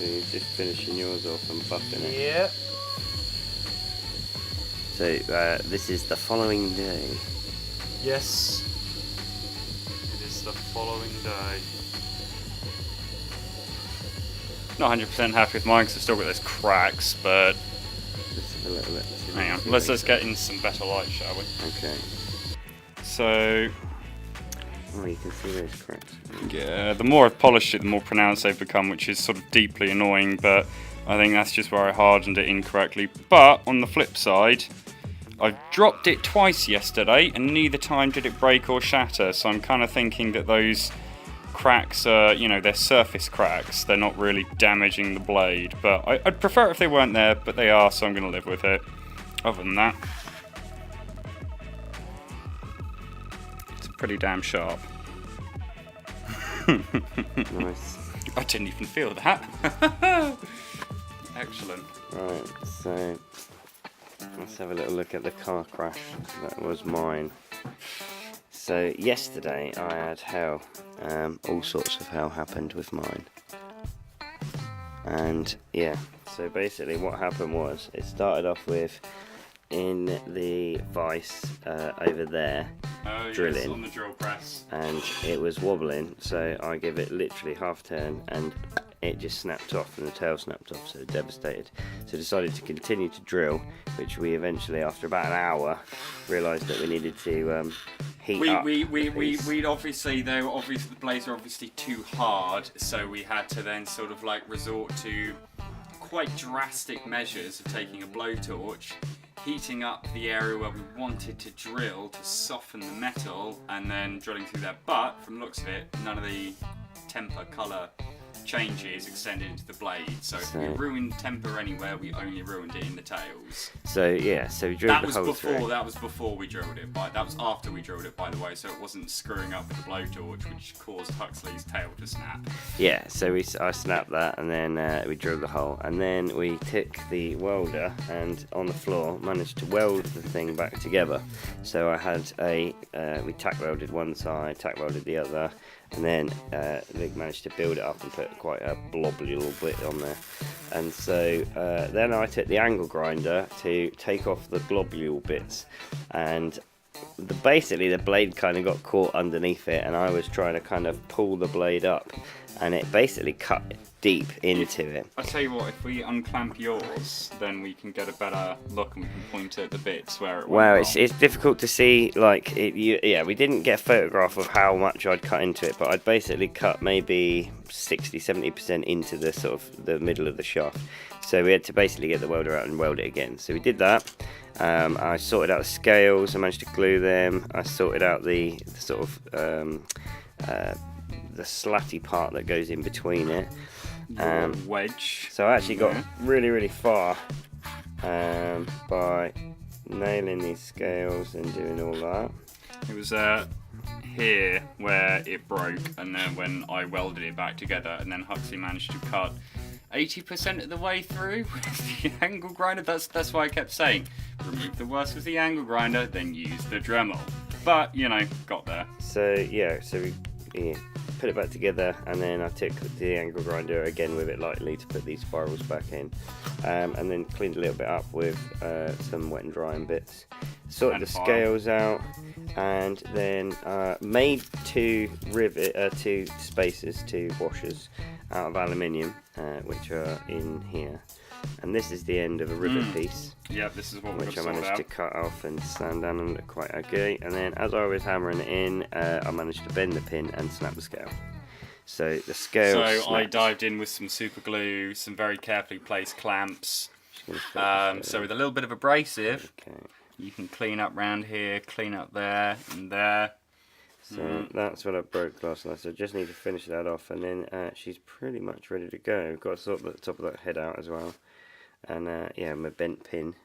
So you're just finishing yours off and buffing it. Yep. So this is the following day. Yes. It is the following day. Not 100% happy with mine because I've still got those cracks, but Let's have a little look. hang on. Let's get in some better light, shall we? Okay. So Oh, you can see those cracks. yeah, the more I've polished it, the more pronounced they've become, which is sort of deeply annoying, but I think that's just where I hardened it incorrectly. But on the flip side, I dropped it twice yesterday and neither time did it break or shatter, so I'm kind of thinking that those cracks are, you know, they're surface cracks, they're not really damaging the blade, but I'd prefer it if they weren't there, but they are, so I'm going to live with it. Other than that, it's pretty damn sharp. Nice. I didn't even feel that. Excellent. Right, so let's have a little look at the car crash. That was mine. So yesterday I had hell. All sorts of hell happened with mine. And yeah, so basically what happened was, it started off with in the vise over there, drilling. Yes, on the drill press. And it was wobbling, so I give it literally half turn and it just snapped off and the tail snapped off, so devastated. So decided to continue to drill, which we eventually, after about an hour, realised that we needed to heat up. We'd obviously, the blades are obviously too hard, so we had to then sort of like resort to quite drastic measures of taking a blowtorch, heating up the area where we wanted to drill to soften the metal, and then drilling through there. But from the looks of it, none of the temper colour changes extended into the blade. So if we ruined temper anywhere, we only ruined it in the tails. So yeah, so we drilled That the was hole before. through. That was before we drilled it. That was after we drilled it, by the way. So it wasn't screwing up with the blowtorch, which caused Huxley's tail to snap. Yeah, so I snapped that, and then we drilled the hole, and then we took the welder and on the floor managed to weld the thing back together. So I had we tack welded one side, tack welded the other, and then Luke managed to build it up and put quite a blobby little bit on there. And so then I took the angle grinder to take off the globule bits, and basically the blade kind of got caught underneath it, and I was trying to kind of pull the blade up, and it basically cut deep into it. I'll tell you what, if we unclamp yours, then we can get a better look and we can point at the bits where it went Wow, wrong. it's difficult to see, like, yeah, we didn't get a photograph of how much I'd cut into it, but I'd basically cut maybe 60-70% into the sort of the middle of the shaft. So we had to basically get the welder out and weld it again. So we did that. I sorted out the scales, I managed to glue them, I sorted out the sort of the slatty part that goes in between it. Wedge. So I actually got really far by nailing these scales and doing all that. It was here where it broke, and then when I welded it back together, and then Huxley managed to cut 80% of the way through with the angle grinder. That's why I kept saying, remove the worst with the angle grinder, then use the Dremel. But, you know, got there. So yeah, so we put it back together, and then I took the angle grinder again with it lightly to put these spirals back in, and then cleaned a little bit up with some wet and drying bits. Sorted the scales out, and then made two spacers, two washers out of aluminium, which are in here. And this is the end of a rivet piece. Yeah, this is what which I sorted managed out. to cut off and sand down and look quite okay. And then as I was hammering it in, I managed to bend the pin and snap the scale. So the scale So I snapped. dived in with some super glue, some very carefully placed clamps. So with a little bit of abrasive, Okay. you can clean up round here, clean up there and there. So that's what I broke last night. So I just need to finish that off, and then she's pretty much ready to go. Got to sort the top of that head out as well, and yeah, my bent pin.